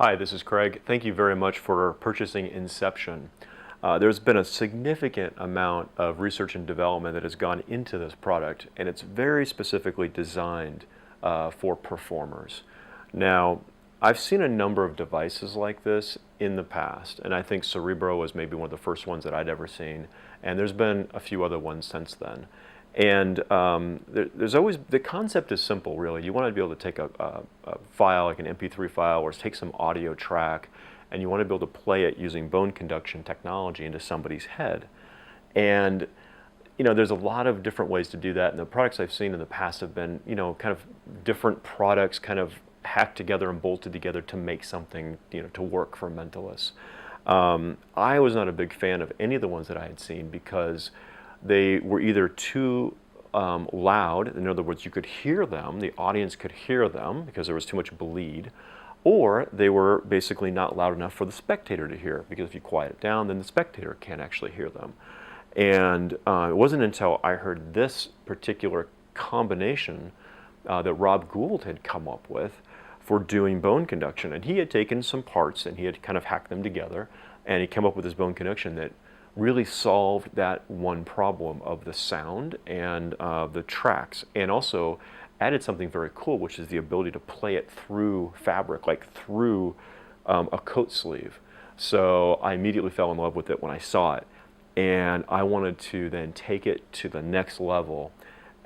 Hi, this is Craig. Thank you very much for purchasing Inception. There's been a significant amount of research and development that has gone into this product, and it's very specifically designed for performers. Now, I've seen a number of devices like this in the past, and I think Cerebro was maybe one of the first ones that I'd ever seen, and there's been a few other ones since then. And there's always, the concept is simple, really. You want to be able to take a file, like an MP3 file, or take some audio track, and you want to be able to play it using bone conduction technology into somebody's head. And there's a lot of different ways to do that, and the products I've seen in the past have been, kind of different products kind of hacked together and bolted together to make something, to work for mentalists. I was not a big fan of any of the ones that I had seen because they were either too loud, in other words, you could hear them, the audience could hear them because there was too much bleed, or they were basically not loud enough for the spectator to hear, because if you quiet it down, then the spectator can't actually hear them. And it wasn't until I heard this particular combination that Rob Gould had come up with for doing bone conduction. And he had taken some parts and he had kind of hacked them together, and he came up with this bone conduction that really solved that one problem of the sound and the tracks, and also added something very cool, which is the ability to play it through fabric, like through a coat sleeve. So I immediately fell in love with it when I saw it, and I wanted to then take it to the next level.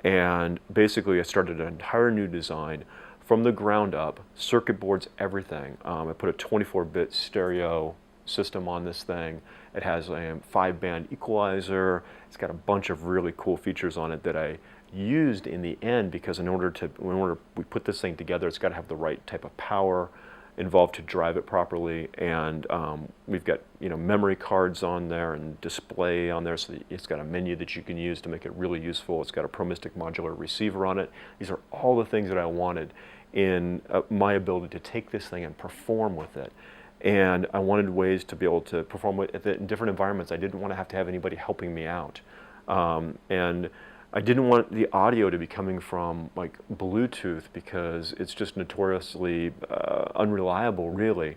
And basically I started an entire new design from the ground up, circuit boards, everything. I put a 24-bit stereo system on this thing. It has a 5-band equalizer. It's got a bunch of really cool features on it that I used in the end, because in order we put this thing together, it's got to have the right type of power involved to drive it properly. And we've got memory cards on there and display on there, so that it's got a menu that you can use to make it really useful. It's got a ProMystic modular receiver on it. These are all the things that I wanted in my ability to take this thing and perform with it. And I wanted ways to be able to perform with it in different environments. I didn't want to have anybody helping me out. And I didn't want the audio to be coming from like Bluetooth, because it's just notoriously unreliable, really.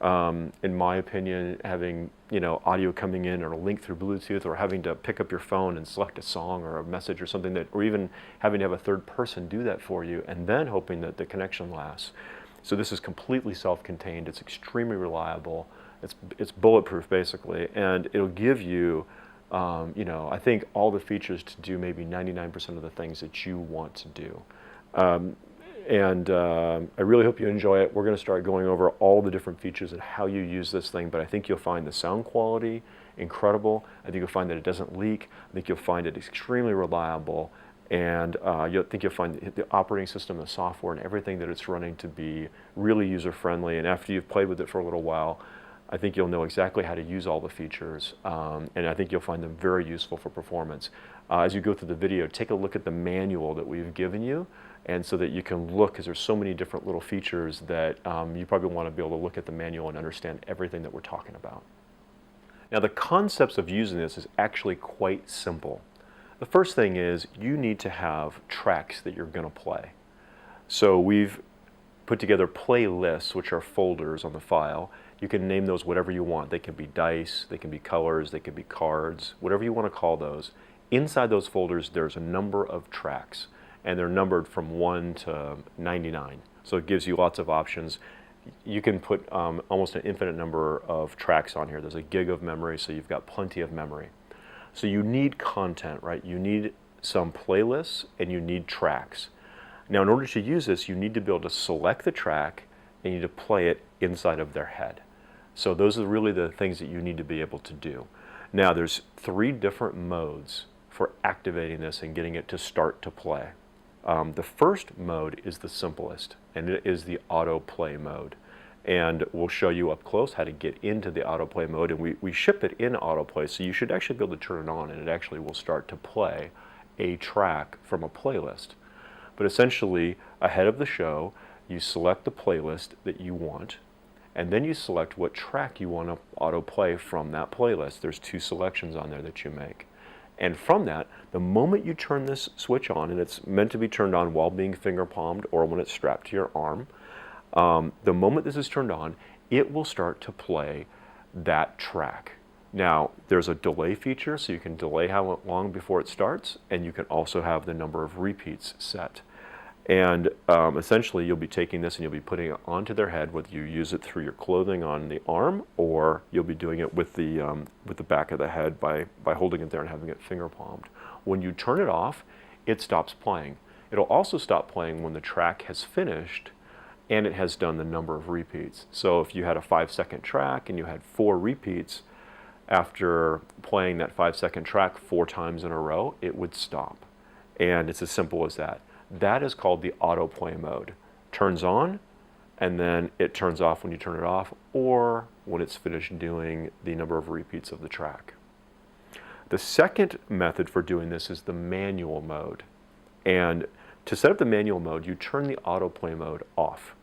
In my opinion, having audio coming in or a link through Bluetooth, or having to pick up your phone and select a song or a message or something, that, or even having to have a third person do that for you, and then hoping that the connection lasts. So this is completely self-contained. It's extremely reliable. It's bulletproof, basically, and it'll give you, I think, all the features to do maybe 99% of the things that you want to do. I really hope you enjoy it. We're going to start going over all the different features and how you use this thing, but I think you'll find the sound quality incredible. I think you'll find that it doesn't leak. I think you'll find it extremely reliable. And you'll find the operating system, the software, and everything that it's running to be really user-friendly. And after you've played with it for a little while, I think you'll know exactly how to use all the features. And I think you'll find them very useful for performance. As you go through the video, take a look at the manual that we've given you, and so that you can look, because there's so many different little features that you probably want to be able to look at the manual and understand everything that we're talking about. Now, the concepts of using this is actually quite simple. The first thing is you need to have tracks that you're going to play. So we've put together playlists, which are folders on the file. You can name those whatever you want. They can be dice, they can be colors, they can be cards, whatever you want to call those. Inside those folders, there's a number of tracks, and they're numbered from 1 to 99. So it gives you lots of options. You can put almost an infinite number of tracks on here. There's a gig of memory, so you've got plenty of memory. So you need content, right? You need some playlists and you need tracks. Now, in order to use this, you need to be able to select the track and you need to play it inside of their head. So those are really the things that you need to be able to do. Now, there's 3 different modes for activating this and getting it to start to play. The first mode is the simplest, and it is the autoplay mode. And we'll show you up close how to get into the autoplay mode, and we ship it in autoplay, so you should actually be able to turn it on, and it actually will start to play a track from a playlist. But essentially, ahead of the show, you select the playlist that you want, and then you select what track you want to autoplay from that playlist. There's 2 selections on there that you make. And from that, the moment you turn this switch on, and it's meant to be turned on while being finger palmed or when it's strapped to your arm, the moment this is turned on, it will start to play that track. Now, there's a delay feature, so you can delay how long before it starts, and you can also have the number of repeats set. And essentially, you'll be taking this and you'll be putting it onto their head, whether you use it through your clothing on the arm, or you'll be doing it with the back of the head by holding it there and having it finger palmed. When you turn it off, it stops playing. It'll also stop playing when the track has finished and it has done the number of repeats. So if you had a 5-second track and you had 4 repeats, after playing that 5-second track 4 times in a row, it would stop. And it's as simple as that. That is called the autoplay mode. Turns on, and then it turns off when you turn it off, or when it's finished doing the number of repeats of the track. The second method for doing this is the manual mode. And to set up the manual mode, you turn the autoplay mode off.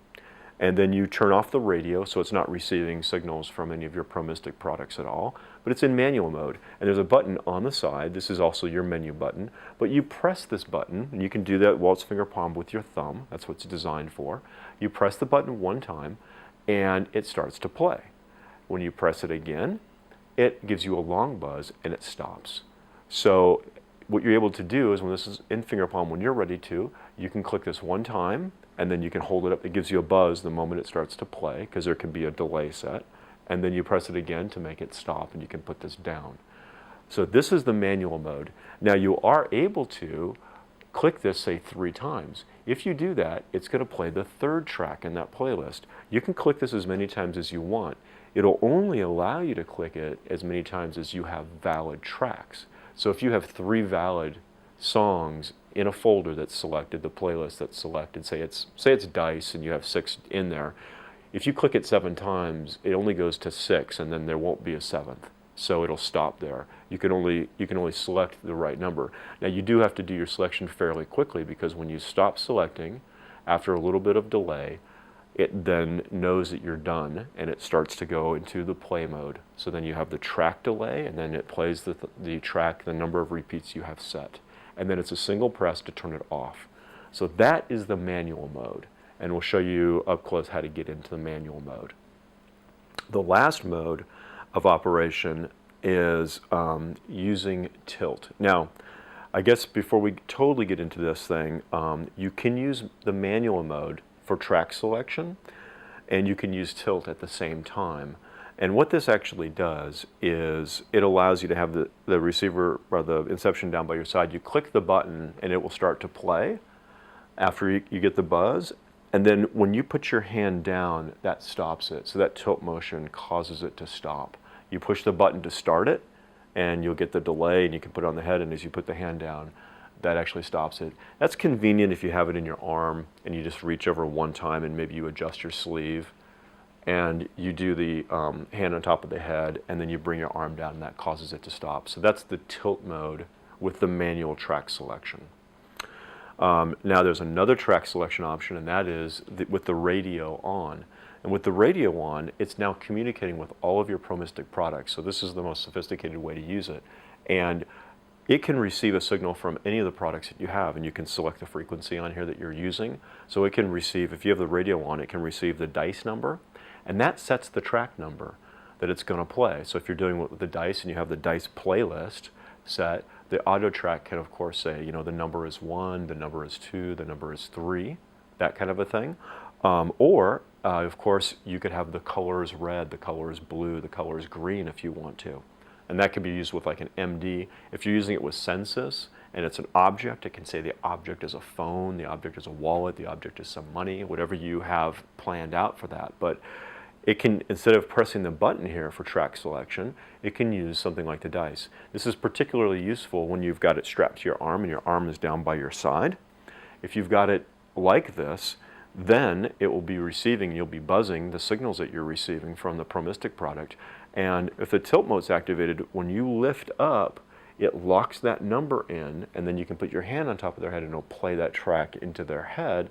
And then you turn off the radio so it's not receiving signals from any of your ProMystic products at all, but it's in manual mode. And there's a button on the side. This is also your menu button, but you press this button, and you can do that while it's finger palmed with your thumb. That's what it's designed for. You press the button one time, and it starts to play. When you press it again, it gives you a long buzz, and it stops. So what you're able to do is when this is in finger palm, when you're ready to, you can click this one time, and then you can hold it up. It gives you a buzz the moment it starts to play, because there can be a delay set. And then you press it again to make it stop, and you can put this down. So this is the manual mode. Now you are able to click this, say, 3 times. If you do that, it's going to play the 3rd track in that playlist. You can click this as many times as you want. It'll only allow you to click it as many times as you have valid tracks. So if you have 3 valid songs in a folder that's selected, the playlist that's selected, say it's Dice and you have 6 in there, if you click it 7 times, it only goes to 6, and then there won't be a 7th. So it'll stop there. You can only select the right number. Now you do have to do your selection fairly quickly, because when you stop selecting, after a little bit of delay, it then knows that you're done, and it starts to go into the play mode. So then you have the track delay, and then it plays the track, the number of repeats you have set. And then it's a single press to turn it off. So that is the manual mode, and we'll show you up close how to get into the manual mode. The last mode of operation is using tilt. Now, I guess before we totally get into this thing, you can use the manual mode for track selection, and you can use tilt at the same time. And what this actually does is it allows you to have the receiver or the Inception down by your side. You click the button and it will start to play after you get the buzz. And then when you put your hand down, that stops it. So that tilt motion causes it to stop. You push the button to start it, and you'll get the delay, and you can put it on the head, and as you put the hand down, that actually stops it. That's convenient if you have it in your arm and you just reach over one time and maybe you adjust your sleeve and you do the hand on top of the head, and then you bring your arm down, and that causes it to stop. So that's the tilt mode with the manual track selection. Now there's another track selection option, and that is with the radio on. And with the radio on, it's now communicating with all of your ProMystic products. So this is the most sophisticated way to use it. And it can receive a signal from any of the products that you have, and you can select the frequency on here that you're using. So it can receive, if you have the radio on, it can receive the Dice number, and that sets the track number that it's going to play. So if you're doing it with the Dice and you have the Dice playlist set, the auto track can of course say, you know, the number is 1, the number is 2, the number is 3, that kind of a thing. Of course, you could have the color is red, the color is blue, the color is green if you want to. And that can be used with like an MD. If you're using it with Census and it's an object, it can say the object is a phone, the object is a wallet, the object is some money, whatever you have planned out for that. But it can, instead of pressing the button here for track selection, it can use something like the Dice. This is particularly useful when you've got it strapped to your arm and your arm is down by your side. If you've got it like this, then it will be receiving, you'll be buzzing the signals that you're receiving from the ProMystic product. And if the tilt mode's activated, when you lift up, it locks that number in, and then you can put your hand on top of their head and it'll play that track into their head,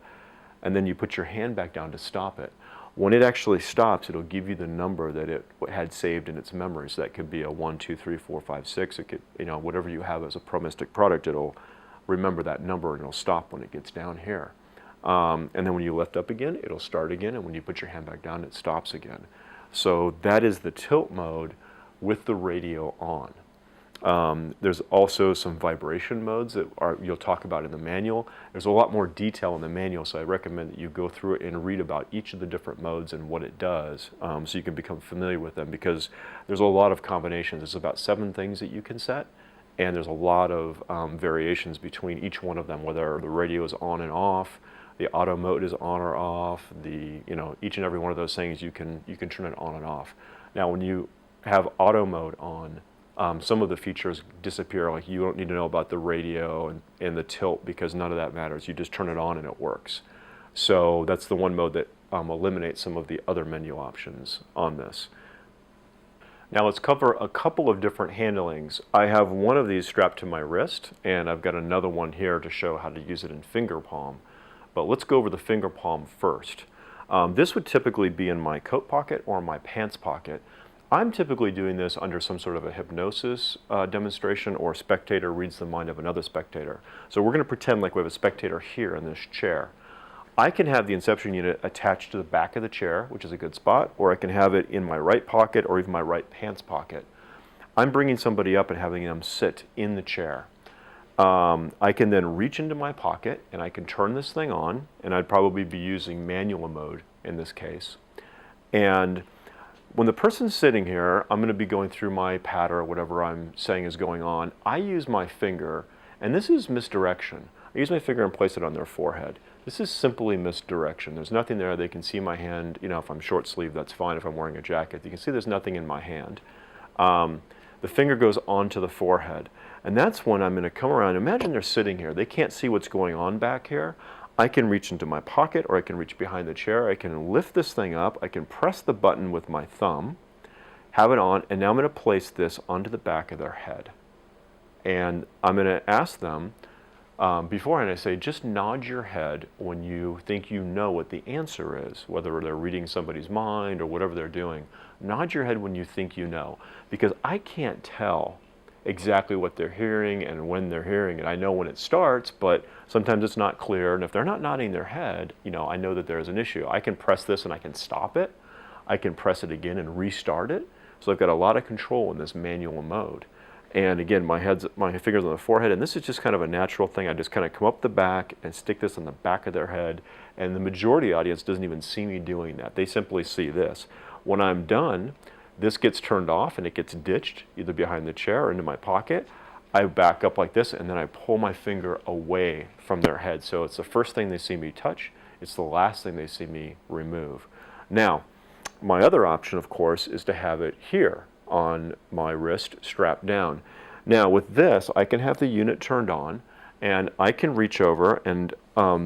and then you put your hand back down to stop it. When it actually stops, it'll give you the number that it had saved in its memory. So that could be a 1, 2, 3, 4, 5, 6. It could, you know, whatever you have as a ProMystic product, it'll remember that number and it'll stop when it gets down here. And then when you lift up again, it'll start again, and when you put your hand back down, it stops again. So that is the tilt mode with the radio on. There's also some vibration modes that you'll talk about in the manual. There's a lot more detail in the manual, so I recommend that you go through it and read about each of the different modes and what it does, so you can become familiar with them, because there's a lot of combinations. There's about 7 things that you can set, and there's a lot of variations between each one of them, whether the radio is on and off, the auto mode is on or off, each and every one of those things you can turn it on and off. Now when you have auto mode on, some of the features disappear, like you don't need to know about the radio and the tilt, because none of that matters. You just turn it on and it works. So that's the one mode that eliminates some of the other menu options on this. Now let's cover a couple of different handlings. I have one of these strapped to my wrist, and I've got another one here to show how to use it in finger palm. But let's go over the finger palm first. This would typically be in my coat pocket or my pants pocket. I'm typically doing this under some sort of a hypnosis demonstration, or a spectator reads the mind of another spectator. So we're going to pretend like we have a spectator here in this chair. I can have the Inception unit attached to the back of the chair, which is a good spot, or I can have it in my right pocket or even my right pants pocket. I'm bringing somebody up and having them sit in the chair. I can then reach into my pocket and I can turn this thing on, and I'd probably be using manual mode in this case. And when the person's sitting here, I'm going to be going through my patter or whatever I'm saying is going on. I use my finger, and this is misdirection. I use my finger and place it on their forehead. This is simply misdirection. There's nothing there. They can see my hand. If I'm short sleeve, that's fine. If I'm wearing a jacket, you can see there's nothing in my hand. The finger goes onto the forehead, and that's when I'm going to come around. Imagine they're sitting here. They can't see what's going on back here. I can reach into my pocket, or I can reach behind the chair. I can lift this thing up. I can press the button with my thumb, have it on, and now I'm going to place this onto the back of their head. And I'm going to ask them, beforehand I say, just nod your head when you think you know what the answer is, whether they're reading somebody's mind or whatever they're doing. Nod your head when you think you know, because I can't tell exactly what they're hearing and when they're hearing it. I know when it starts, but sometimes it's not clear, and if they're not nodding their head, I know that there's an issue. I can press this and I can stop it. I can press it again and restart it. So I've got a lot of control in this manual mode. And again, my finger's on the forehead, and this is just kind of a natural thing. I just kind of come up the back and stick this on the back of their head, and the majority of the audience doesn't even see me doing that. They simply see this. When I'm done, this gets turned off and it gets ditched either behind the chair or into my pocket. I back up like this, and then I pull my finger away from their head. So it's the first thing they see me touch. It's the last thing they see me remove. Now, my other option, of course, is to have it here on my wrist strapped down. Now with this, I can have the unit turned on, and I can reach over, and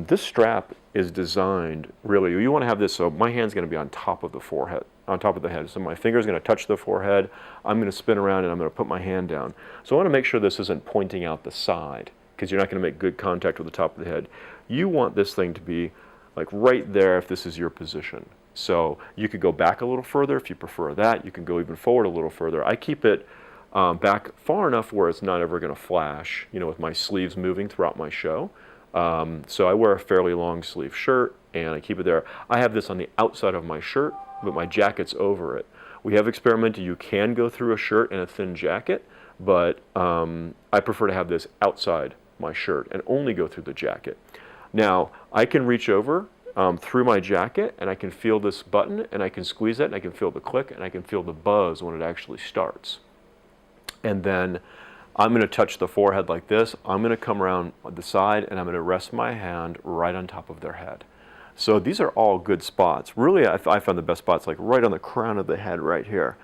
this strap is designed, really, you want to have this so my hand's going to be on top of the forehead, on top of the head. So my finger's going to touch the forehead, I'm going to spin around, and I'm going to put my hand down. So I want to make sure this isn't pointing out the side, because you're not going to make good contact with the top of the head. You want this thing to be like right there if this is your position. So you could go back a little further if you prefer that. You can go even forward a little further. I keep it back far enough where it's not ever going to flash, with my sleeves moving throughout my show. So I wear a fairly long sleeve shirt, and I keep it there. I have this on the outside of my shirt, but my jacket's over it. We have experimented. You can go through a shirt and a thin jacket, but I prefer to have this outside my shirt and only go through the jacket. Now, I can reach over through my jacket, and I can feel this button, and I can squeeze it, and I can feel the click, and I can feel the buzz when it actually starts. And then I'm going to touch the forehead like this. I'm going to come around the side, and I'm going to rest my hand right on top of their head. So these are all good spots. Really, I found the best spots like right on the crown of the head right here.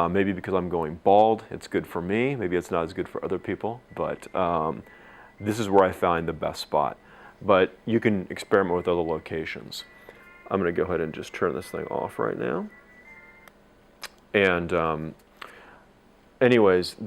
Maybe because I'm going bald, it's good for me. Maybe it's not as good for other people, but this is where I find the best spot. But you can experiment with other locations. I'm going to go ahead and just turn this thing off right now. And anyways,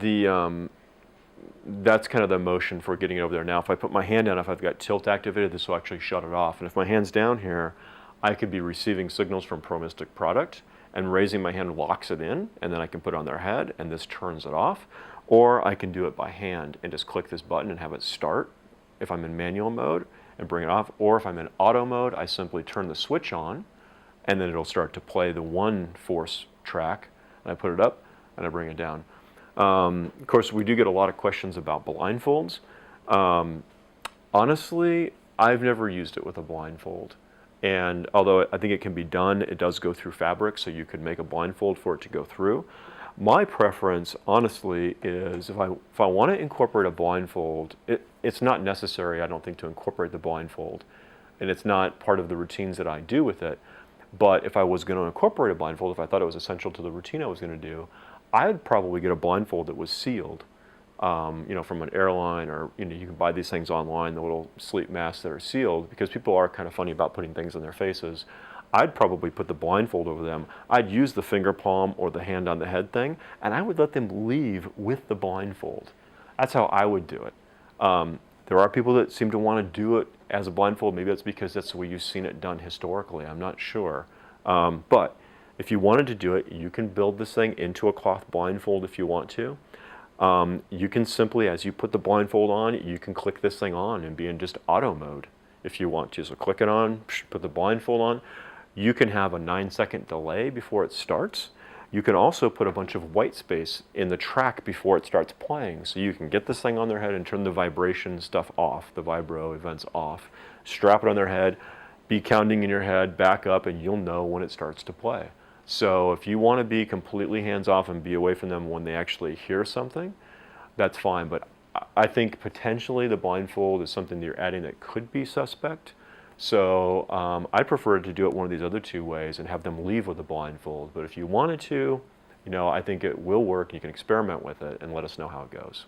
that's kind of the motion for getting it over there. Now, if I put my hand down, if I've got tilt activated, this will actually shut it off. And if my hand's down here, I could be receiving signals from ProMystic product, and raising my hand locks it in, and then I can put it on their head, and this turns it off. Or I can do it by hand and just click this button and have it start if I'm in manual mode, and bring it off. Or if I'm in auto mode, I simply turn the switch on, and then it'll start to play the one force track, and I put it up, and I bring it down. Of course, we do get a lot of questions about blindfolds. Honestly, I've never used it with a blindfold. And although I think it can be done, it does go through fabric, so you could make a blindfold for it to go through. My preference, honestly, is if I want to incorporate a blindfold, it's not necessary, I don't think, to incorporate the blindfold. And it's not part of the routines that I do with it. But if I was going to incorporate a blindfold, if I thought it was essential to the routine I was going to do, I'd probably get a blindfold that was sealed. From an airline, or you can buy these things online, the little sleep masks that are sealed, because people are kind of funny about putting things on their faces. I'd probably put the blindfold over them. I'd use the finger palm or the hand on the head thing, and I would let them leave with the blindfold. That's how I would do it. There are people that seem to want to do it as a blindfold. Maybe that's because that's the way you've seen it done historically. I'm not sure. But if you wanted to do it, you can build this thing into a cloth blindfold if you want to. You can simply, as you put the blindfold on, you can click this thing on and be in just auto mode if you want to. So click it on, put the blindfold on. You can have a 9-second delay before it starts. You can also put a bunch of white space in the track before it starts playing. So you can get this thing on their head and turn the vibration stuff off, the vibro events off, strap it on their head, be counting in your head, back up, and you'll know when it starts to play. So if you want to be completely hands-off and be away from them when they actually hear something, that's fine. But I think potentially the blindfold is something that you're adding that could be suspect. So I prefer to do it one of these other two ways and have them leave with a blindfold. But if you wanted to, I think it will work. You can experiment with it and let us know how it goes.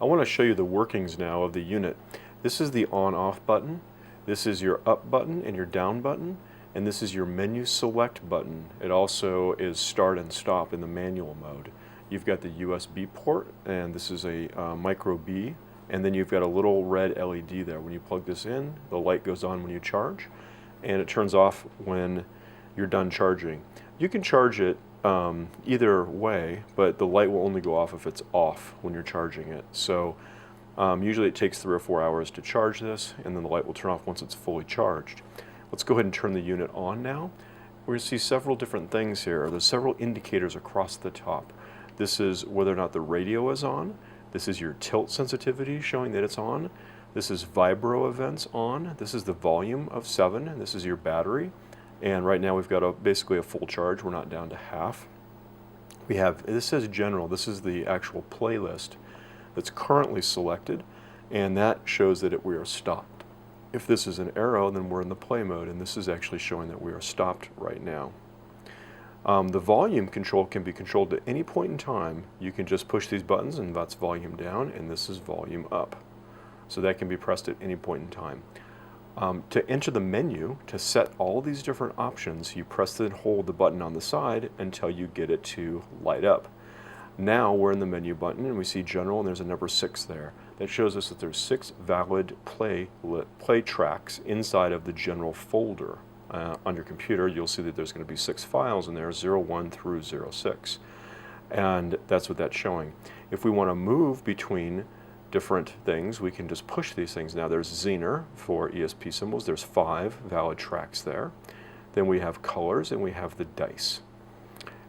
I want to show you the workings now of the unit. This is the on-off button. This is your up button and your down button. And this is your menu select button. It also is start and stop in the manual mode. You've got the USB port, and this is a micro B, and then you've got a little red LED there. When you plug this in, the light goes on when you charge, and it turns off when you're done charging. You can charge it either way, but the light will only go off if it's off when you're charging it. So usually it takes 3 or 4 hours to charge this, and then the light will turn off once it's fully charged. Let's go ahead and turn the unit on now. We're going to see several different things here. There's several indicators across the top. This is whether or not the radio is on. This is your tilt sensitivity showing that it's on. This is vibro events on. This is the volume of 7. And this is your battery. And right now we've got basically a full charge. We're not down to half. This says general. This is the actual playlist that's currently selected. And that shows that we are stopped. If this is an arrow, then we're in the play mode, and this is actually showing that we are stopped right now. The volume control can be controlled at any point in time. You can just push these buttons, and that's volume down, and this is volume up. So that can be pressed at any point in time. To enter the menu, to set all these different options, you press and hold the button on the side until you get it to light up. Now we're in the menu button, and we see general, and there's a number 6 there. That shows us that there's 6 valid play tracks inside of the general folder. On your computer, you'll see that there's going to be 6 files in there, 01 through 06. And that's what that's showing. If we want to move between different things, we can just push these things. Now there's Zener for ESP symbols. There's 5 valid tracks there. Then we have colors, and we have the dice.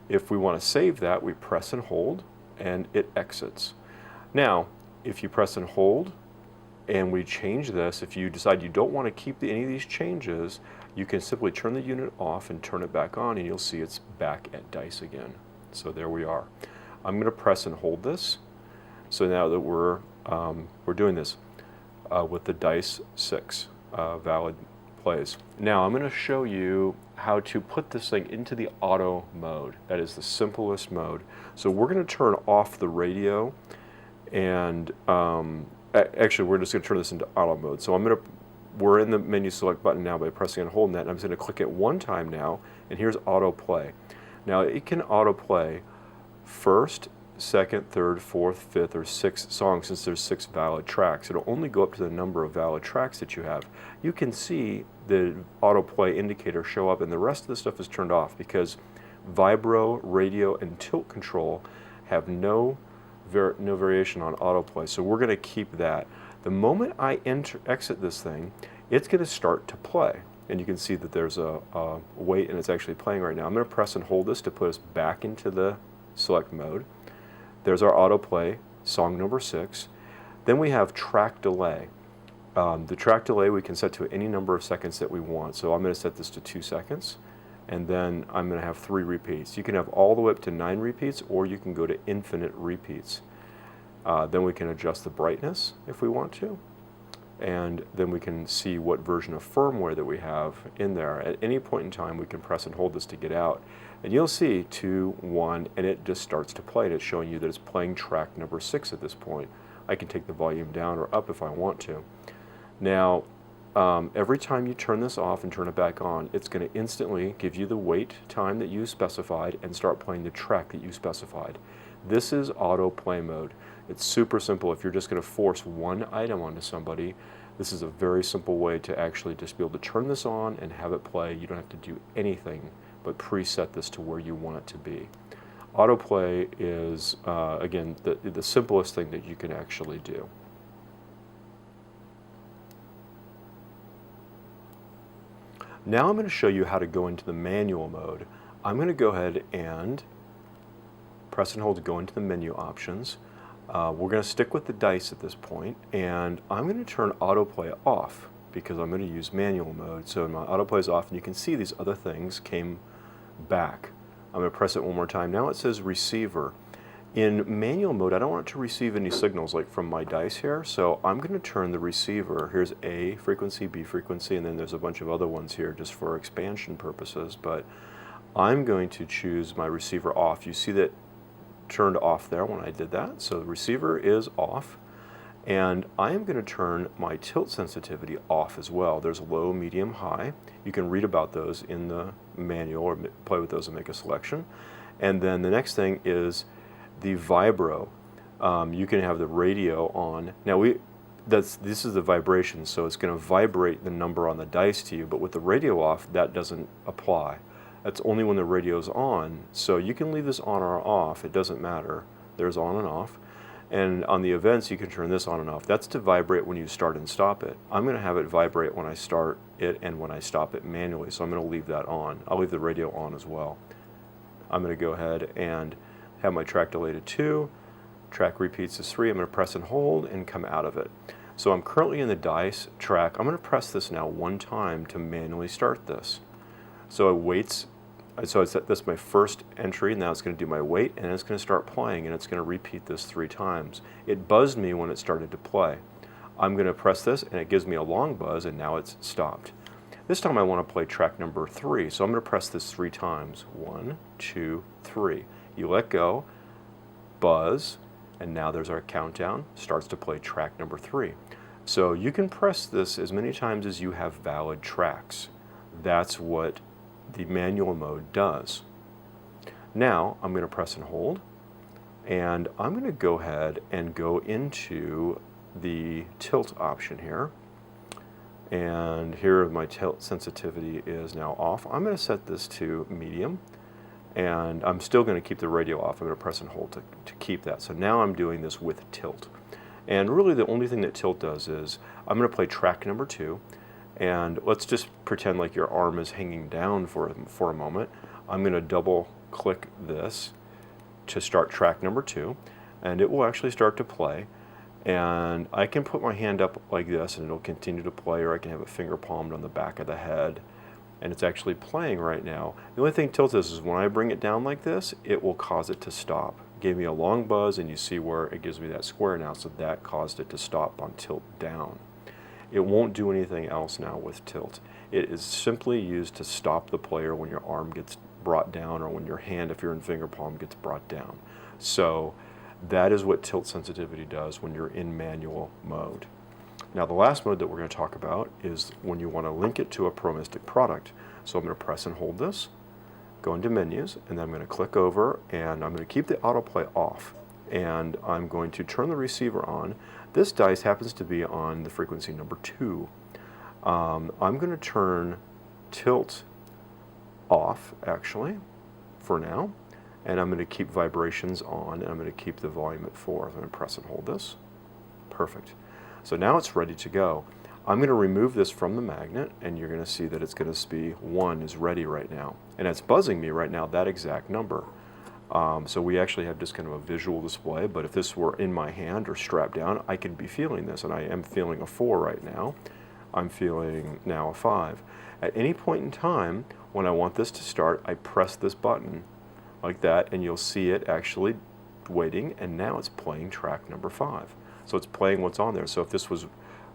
If we want to save that, we press and hold, and it exits. Now, if you press and hold, and we change this, if you decide you don't want to keep any of these changes, you can simply turn the unit off and turn it back on, and you'll see it's back at dice again. So there we are. I'm going to press and hold this. So now that we're doing this with the dice 6 valid plays. Now I'm going to show you how to put this thing into the auto mode. That is the simplest mode. So we're going to turn off the radio, and actually we're just going to turn this into auto mode. So we're in the menu select button now by pressing and holding that, and I'm just going to click it one time now, and here's auto play. Now it can auto play first, second, third, fourth, fifth, or sixth song, since there's 6 valid tracks. It'll only go up to the number of valid tracks that you have. You can see the autoplay indicator show up, and the rest of the stuff is turned off because vibro, radio, and tilt control have no variation on autoplay. So we're going to keep that. The moment I exit this thing, it's going to start to play. and you can see that there's a wait and it's actually playing right now. I'm going to press and hold this to put us back into the select mode. There's our autoplay, song number 6. Then we have track delay. The track delay we can set to any number of seconds that we want. So I'm going to set this to 2 seconds, and then I'm going to have 3 repeats. You can have all the way up to 9 repeats, or you can go to infinite repeats. Then we can adjust the brightness if we want to, and then we can see what version of firmware that we have in there. At any point in time, we can press and hold this to get out, and you'll see 2, 1, and it just starts to play, and it's showing you that it's playing track number 6 at this point. I can take the volume down or up if I want to. Now, every time you turn this off and turn it back on, it's going to instantly give you the wait time that you specified and start playing the track that you specified. This is autoplay mode. It's super simple. If you're just going to force one item onto somebody, this is a very simple way to actually just be able to turn this on and have it play. You don't have to do anything but preset this to where you want it to be. Autoplay is, again, the simplest thing that you can actually do. Now I'm going to show you how to go into the manual mode. I'm going to go ahead and press and hold to go into the menu options. We're going to stick with the dice at this point, and I'm going to turn autoplay off because I'm going to use manual mode. So my autoplay is off, and you can see these other things came back. I'm going to press it one more time. Now it says receiver. In manual mode, I don't want it to receive any signals like from my dice here, so I'm going to turn the receiver. Here's A frequency, B frequency, and then there's a bunch of other ones here just for expansion purposes, but I'm going to choose my receiver off. You see that turned off there when I did that, so the receiver is off, and I am going to turn my tilt sensitivity off as well. There's low, medium, high. You can read about those in the manual or play with those and make a selection. And then the next thing is the vibro. You can have the radio on. Now this is the vibration, so it's going to vibrate the number on the dice to you, but with the radio off, that doesn't apply. That's only when the radio's on, so you can leave this on or off, it doesn't matter. There's on and off. And on the events, you can turn this on and off. That's to vibrate when you start and stop it. I'm going to have it vibrate when I start it and when I stop it manually, so I'm going to leave that on. I'll leave the radio on as well. I'm going to go ahead and have my track delay to 2, track repeats is 3. I'm going to press and hold and come out of it. So I'm currently in the dice track. I'm going to press this now one time to manually start this. So it waits. So that's my first entry. Now it's going to do my wait, and it's going to start playing, and it's going to repeat this 3 times. It buzzed me when it started to play. I'm going to press this, and it gives me a long buzz, and now it's stopped. This time I want to play track number 3, so I'm going to press this 3 times. 1, 2, 3. You let go, buzz, and now there's our countdown. Starts to play track number 3. So you can press this as many times as you have valid tracks. That's what the manual mode does. Now I'm going to press and hold, and I'm going to go ahead and go into the tilt option here, and here my tilt sensitivity is now off. I'm going to set this to medium, and I'm still going to keep the radio off. I'm going to press and hold to keep that. So now I'm doing this with tilt, and really the only thing that tilt does is I'm going to play track number 2. And let's just pretend like your arm is hanging down for a moment. I'm going to double click this to start track number 2, and it will actually start to play. And I can put my hand up like this and it'll continue to play, or I can have it finger palmed on the back of the head, and it's actually playing right now. The only thing tilt is when I bring it down like this, it will cause it to stop. It gave me a long buzz, and you see where it gives me that square now, so that caused it to stop on tilt down. It won't do anything else now with tilt. It is simply used to stop the player when your arm gets brought down, or when your hand, if you're in finger palm, gets brought down. So that is what tilt sensitivity does when you're in manual mode. Now the last mode that we're going to talk about is when you want to link it to a ProMystic product. So I'm going to press and hold this, go into menus, and then I'm going to click over, and I'm going to keep the autoplay off, and I'm going to turn the receiver on. This dice happens to be on the frequency number 2. I'm going to turn tilt off, actually, for now, and I'm going to keep vibrations on, and I'm going to keep the volume at 4. I'm going to press and hold this. Perfect. So now it's ready to go. I'm going to remove this from the magnet, and you're going to see that it's going to be 1 is ready right now. And it's buzzing me right now, that exact number. So we actually have just kind of a visual display, but if this were in my hand or strapped down, I could be feeling this, and I am feeling a 4 right now. I'm feeling now a 5. At any point in time, when I want this to start, I press this button like that, and you'll see it actually waiting, and now it's playing track number 5. So it's playing what's on there. So if this was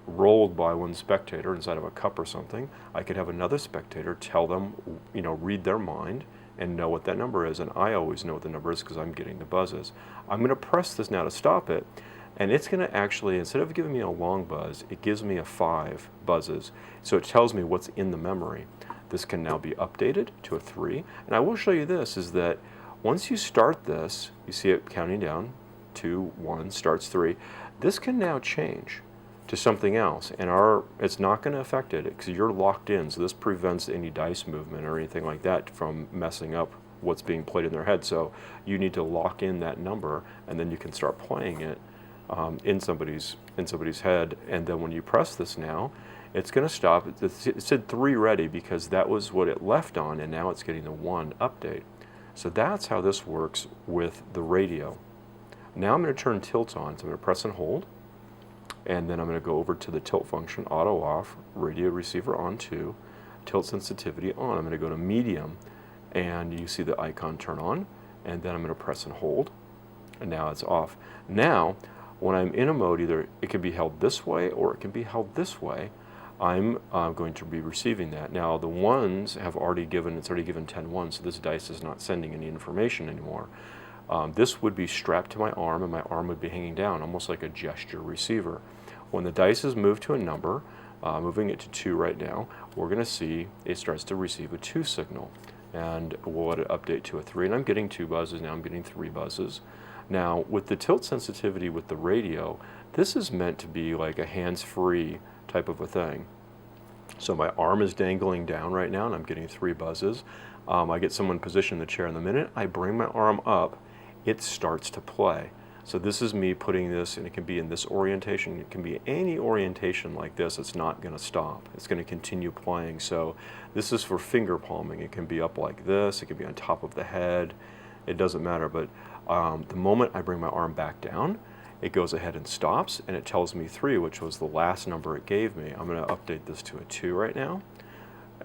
rolled by one spectator inside of a cup or something, I could have another spectator tell them, read their mind and know what that number is. And I always know what the number is because I'm getting the buzzes. I'm going to press this now to stop it, and it's going to actually, instead of giving me a long buzz, it gives me a 5 buzzes. So it tells me what's in the memory. This can now be updated to a 3. And I will show you this, is that once you start this, you see it counting down, 2, 1, starts 3. This can now change to something else, and it's not going to affect it because you're locked in, so this prevents any dice movement or anything like that from messing up what's being played in their head. So you need to lock in that number, and then you can start playing it in somebody's head. And then when you press this now, it's going to stop. It said 3 ready because that was what it left on, and now it's getting the 1 update. So that's how this works with the radio. Now I'm going to turn tilt on, so I'm going to press and hold, and then I'm going to go over to the tilt function, auto off, radio receiver on 2, tilt sensitivity on. I'm going to go to medium, and you see the icon turn on, and then I'm going to press and hold, and now it's off. Now, when I'm in a mode, either it can be held this way or it can be held this way, I'm going to be receiving that. Now the ones have already given, it's already given 10-1, so this dice is not sending any information anymore. This would be strapped to my arm, and my arm would be hanging down, almost like a gesture receiver. When the dice is moved to a number, moving it to 2 right now, we're going to see it starts to receive a 2 signal, and we'll let it update to a 3, and I'm getting 2 buzzes, now I'm getting 3 buzzes. Now with the tilt sensitivity with the radio, this is meant to be like a hands-free type of a thing. So my arm is dangling down right now, and I'm getting 3 buzzes. I get someone positioned in the chair, and the minute I bring my arm up, it starts to play. So this is me putting this, and it can be in this orientation, it can be any orientation like this. It's not going to stop. It's going to continue playing. So this is for finger palming. It can be up like this, it can be on top of the head, it doesn't matter. But the moment I bring my arm back down, it goes ahead and stops, and it tells me 3, which was the last number it gave me. I'm going to update this to a 2 right now.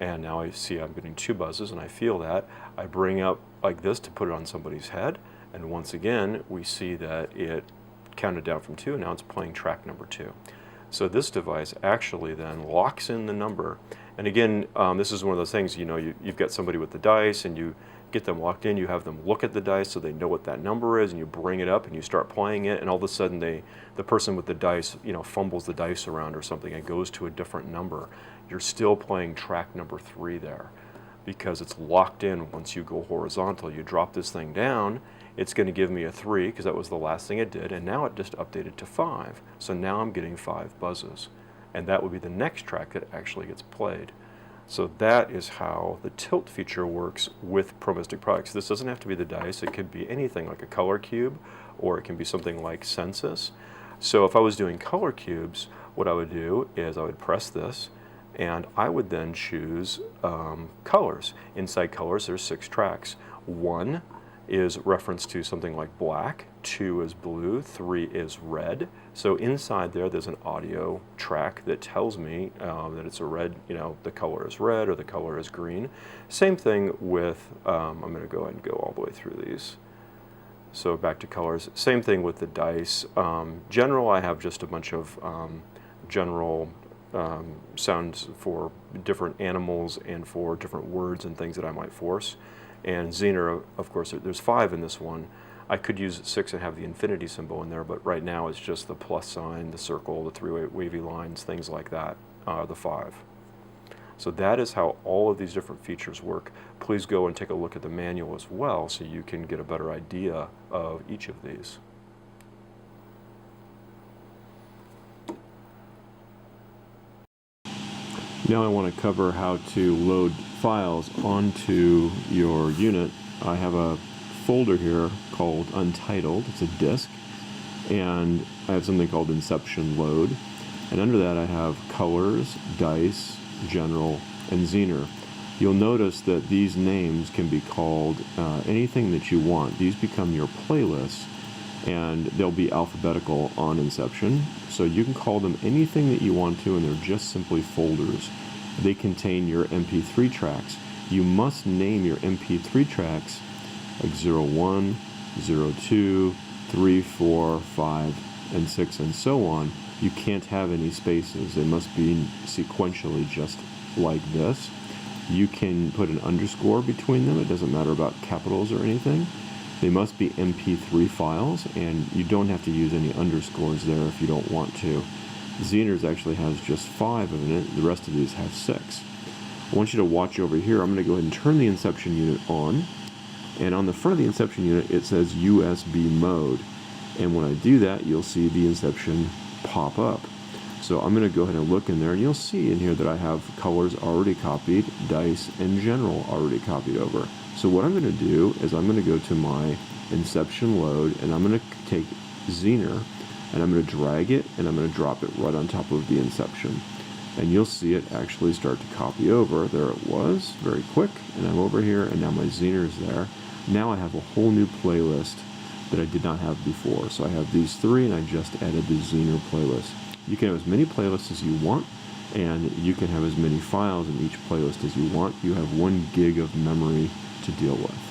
And now I see I'm getting 2 buzzes, and I feel that. I bring up like this to put it on somebody's head, and once again we see that it counted down from 2, and now it's playing track number 2. So this device actually then locks in the number. And again, this is one of those things, you've got somebody with the dice, and you get them locked in, you have them look at the dice so they know what that number is, and you bring it up and you start playing it, and all of a sudden the person with the dice fumbles the dice around or something and goes to a different number. You're still playing track number 3 there because it's locked in. Once you go horizontal, you drop this thing down, it's going to give me a 3 because that was the last thing it did, and now it just updated to 5. So now I'm getting 5 buzzes, and that would be the next track that actually gets played. So that is how the tilt feature works with Pro Mystic products. This doesn't have to be the dice. It could be anything like a color cube, or it can be something like Census. So if I was doing color cubes, what I would do is I would press this, and I would then choose colors. Inside colors, there's 6 tracks. 1 is reference to something like black, 2 is blue, 3 is red. So inside there's an audio track that tells me that it's a red, the color is red or the color is green. Same thing with, I'm going to go ahead and go all the way through these. So back to colors, same thing with the dice. General, I have just a bunch of general sounds for different animals and for different words and things that I might force. And Zener, of course, there's 5 in this one. I could use 6 and have the infinity symbol in there, but right now it's just the plus sign, the circle, the 3 wavy lines, things like that, the 5. So that is how all of these different features work. Please go and take a look at the manual as well so you can get a better idea of each of these. Now I want to cover how to load files onto your unit. I have a folder here called Untitled. It's a disk, and I have something called Inception Load. And under that I have colors, dice, general, and Zener. You'll notice that these names can be called anything that you want. These become your playlists, and they'll be alphabetical on Inception. So you can call them anything that you want to, and they're just simply folders. They contain your MP3 tracks. You must name your MP3 tracks like 01, 02, 3, 4, 5, and 6, and so on. You can't have any spaces. They must be sequentially just like this. You can put an underscore between them. It doesn't matter about capitals or anything. They must be MP3 files, and you don't have to use any underscores there if you don't want to. Zener's actually has just 5 in it. The rest of these have 6. I want you to watch over here. I'm going to go ahead and turn the Inception unit on. And on the front of the Inception unit, it says USB mode. And when I do that, you'll see the Inception pop up. So I'm going to go ahead and look in there, and you'll see in here that I have colors already copied, dice, and general already copied over. So what I'm going to do is I'm going to go to my Inception load, and I'm going to take Zener, and I'm going to drag it, and I'm going to drop it right on top of the Inception. And you'll see it actually start to copy over. There it was, very quick, and I'm over here, and now my Zener is there. Now I have a whole new playlist that I did not have before. So I have these 3, and I just added the Zener playlist. You can have as many playlists as you want, and you can have as many files in each playlist as you want. You have 1 gig of memory to deal with.